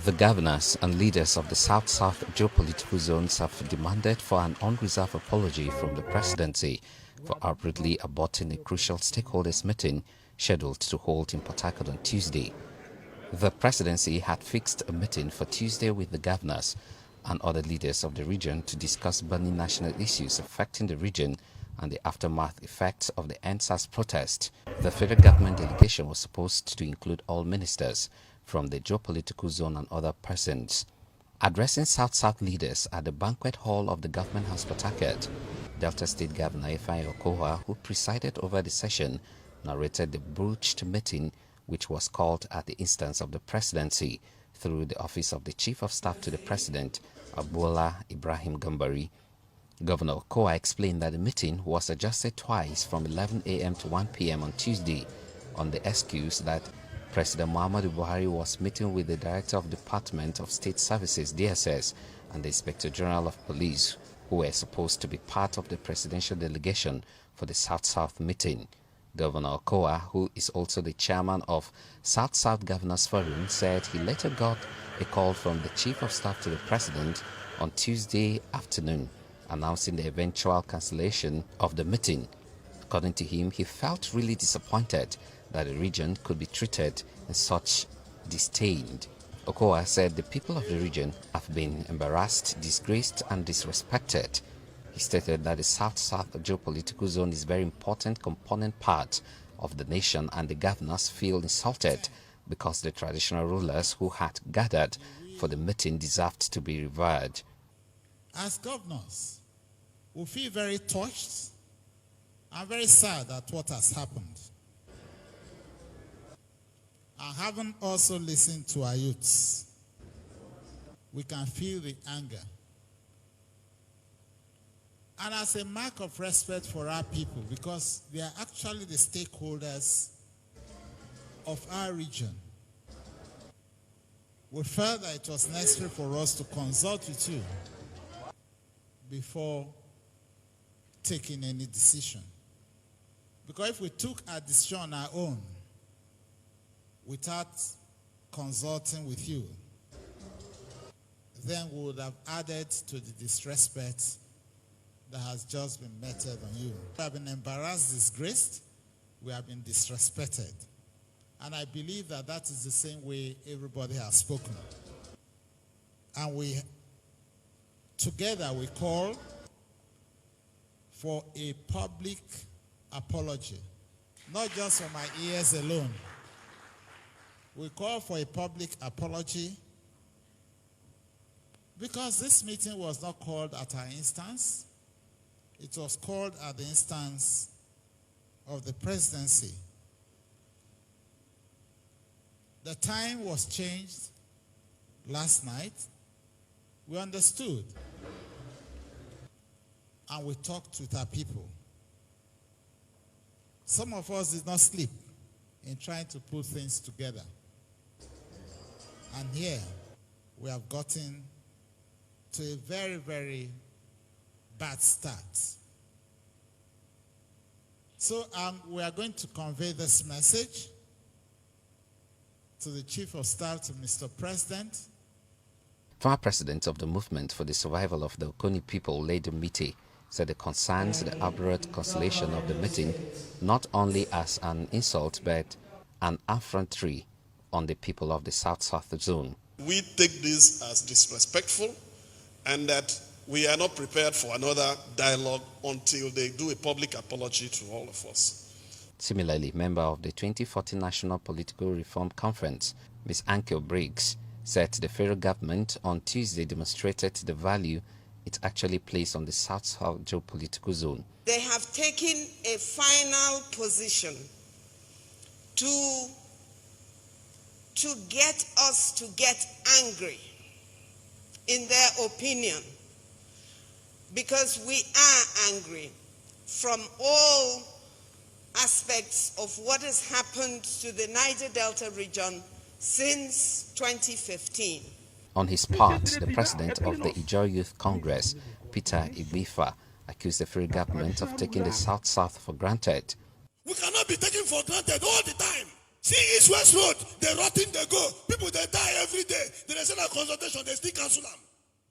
The governors and leaders of the South-South geopolitical zones have demanded for an unreserved apology from the presidency for abruptly aborting a crucial stakeholders meeting scheduled to hold in Port Harcourt on Tuesday. The presidency had fixed a meeting for Tuesday with the governors and other leaders of the region to discuss burning national issues affecting the region and the aftermath effects of the NSAS protest. The federal government delegation was supposed to include all ministers from the geopolitical zone and other persons. Addressing South-South leaders at the banquet hall of the Government House Port Harcourt, Delta State Governor Ifeanyi Okowa, who presided over the session, narrated the broached meeting which was called at the instance of the presidency through the office of the Chief of Staff to the President, Abuola Ibrahim Gambari. Governor Okowa explained that the meeting was adjusted twice from 11 a.m. to 1 p.m. on Tuesday on the excuse that President Muhammadu Buhari was meeting with the Director of Department of State Services (DSS) and the Inspector General of Police, who were supposed to be part of the presidential delegation for the South-South meeting. Governor Okowa, who is also the chairman of South-South Governors Forum, said he later got a call from the Chief of Staff to the President on Tuesday afternoon, announcing the eventual cancellation of the meeting. According to him, he felt really disappointed that the region could be treated in such disdain. Okowa said the people of the region have been embarrassed, disgraced and disrespected. He stated that the South-South geopolitical zone is a very important component part of the nation and the governors feel insulted because the traditional rulers who had gathered for the meeting deserved to be revered. As governors, we feel very touched and very sad at what has happened. And having also listened to our youths, we can feel the anger. And as a mark of respect for our people, because they are actually the stakeholders of our region, we felt that it was necessary for us to consult with you before taking any decision. Because if we took our decision on our own, without consulting with you, then we would have added to the disrespect that has just been meted on you. We have been embarrassed, disgraced, we have been disrespected. And I believe that that is the same way everybody has spoken. And together we call for a public apology, not just for my ears alone. We call for a public apology because this meeting was not called at our instance. It was called at the instance of the presidency. The time was changed last night. We understood. And we talked with our people. Some of us did not sleep in trying to put things together. And here, we have gotten to a very, very bad start. So we are going to convey this message to the Chief of Staff, to Mr. President. Former president of the Movement for the Survival of the Okoni People, Lady Mite, said it concerns the abrupt cancellation of the meeting not only as an insult but an affrontery on the people of the South-South zone. We take this as disrespectful and that we are not prepared for another dialogue until they do a public apology to all of us. Similarly, member of the 2014 National Political Reform Conference, Ms. Anke Briggs, said the federal government on Tuesday demonstrated the value it actually placed on the South-South geopolitical zone. They have taken a final position to get us to get angry, in their opinion, because we are angry from all aspects of what has happened to the Niger Delta region since 2015. On his part, the president of the Ijaw Youth Congress, Peter Igbifa, accused the federal government of taking the South-South for granted. We cannot be taken for granted all the time. See East West Road, they rotting, they go. People, they die every every day. They say that consultation, they still cancel them.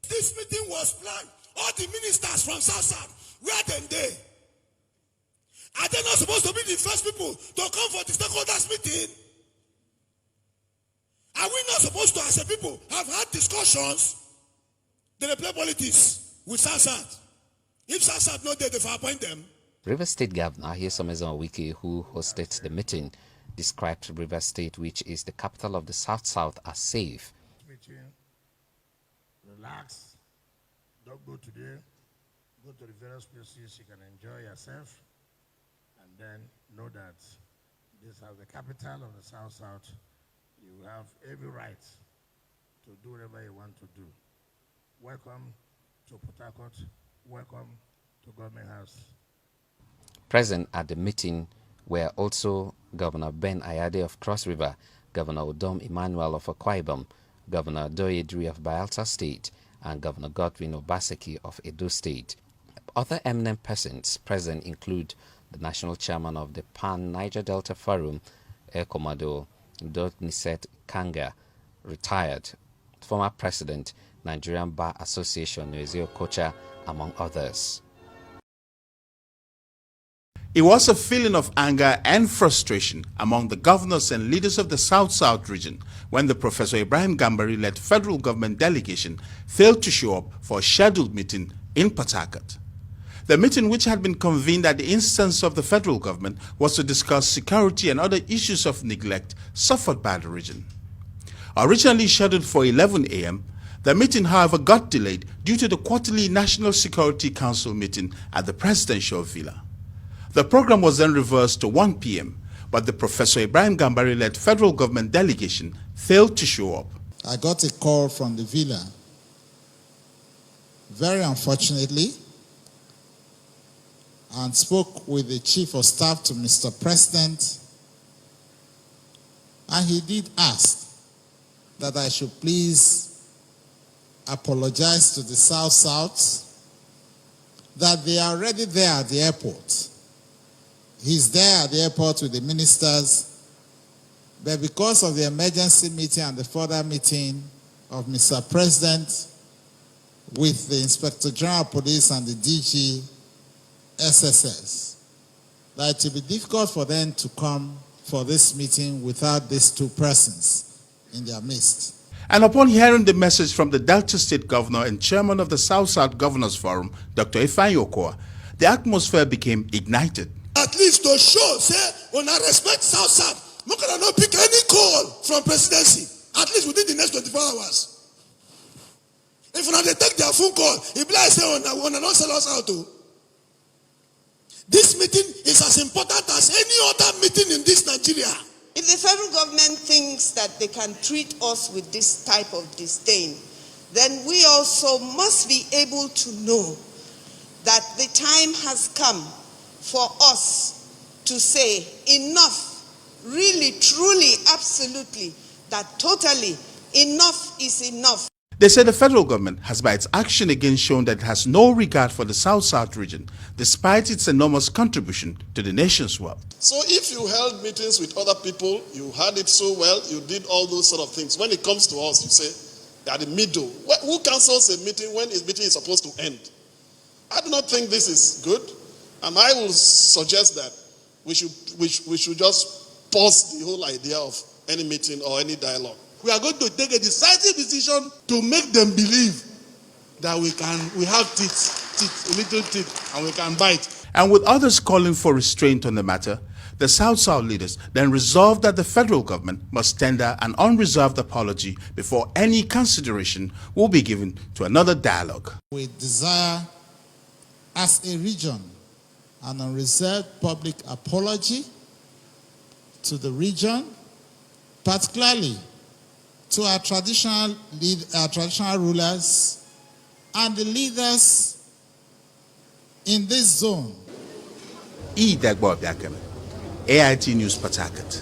This meeting was planned. All the ministers from South, where they? Are they not supposed to be the first people to come for the stakeholders meeting? Are we not supposed to, as a people, have had discussions? Then they play politics with South. If South not there, they appoint them. Rivers State Governor Nyesom Wike, who hosted the meeting, described Rivers State, which is the capital of the South, as safe. Relax, don't go today, go to the various places you can enjoy yourself, and then know that this is the capital of the South. You have every right to do whatever you want to do. Welcome to Port Harcourt, welcome to Government House. Present at the meeting were also Governor Ben Ayade of Cross River, Governor Udom Emmanuel of Akwa Ibom, Governor Doyedri of Bayelsa State, and Governor Godwin Obaseki of Edo State. Other eminent persons present include the National Chairman of the Pan-Niger Delta Forum, Air Commodore Dotniset Kanga, retired, former President, Nigerian Bar Association, Noezio Kocha, among others. It was a feeling of anger and frustration among the governors and leaders of the South region when the Professor Ibrahim Gambari-led federal government delegation failed to show up for a scheduled meeting in Port Harcourt. The meeting, which had been convened at the instance of the federal government, was to discuss security and other issues of neglect suffered by the region. Originally scheduled for 11 a.m., the meeting, however, got delayed due to the quarterly National Security Council meeting at the presidential villa. The program was then reversed to 1 p.m., but the Professor Ibrahim Gambari-led federal government delegation failed to show up. I got a call from the villa. Very unfortunately, and spoke with the Chief of Staff to Mr. President, and he did ask that I should please apologize to the South, that they are already there at the airport. He's there at the airport with the ministers, but because of the emergency meeting and the further meeting of Mr. President with the Inspector General of Police and the DG SSS, that it will be difficult for them to come for this meeting without these two persons in their midst. And upon hearing the message from the Delta State Governor and Chairman of the South Governors Forum, Dr. Ifeanyi Okowa, the atmosphere became ignited. At least to show, say, when I respect South, we can not pick any call from presidency, at least within the next 24 hours. If they take their phone call, if I say, when I not sell us out, this meeting is as important as any other meeting in this Nigeria. If the federal government thinks that they can treat us with this type of disdain, then we also must be able to know that the time has come for us to say enough, really, truly, absolutely, that totally enough is enough. They say the federal government has by its action again shown that it has no regard for the South region, despite its enormous contribution to the nation's wealth. So if you held meetings with other people, you had it so well, you did all those sort of things. When it comes to us, you say, at the middle. Who cancels a meeting when a meeting is supposed to end? I do not think this is good. And I will suggest that we should just pause the whole idea of any meeting or any dialogue. We are going to take a decisive decision to make them believe that we have teeth, little teeth, and we can bite. And with others calling for restraint on the matter, the South leaders then resolved that the federal government must tender an unreserved apology before any consideration will be given to another dialogue. We desire, as a region, an unreserved public apology to the region, particularly to our traditional rulers and the leaders in this zone. Dagbo Abiakeme, AIT News, Port Harcourt.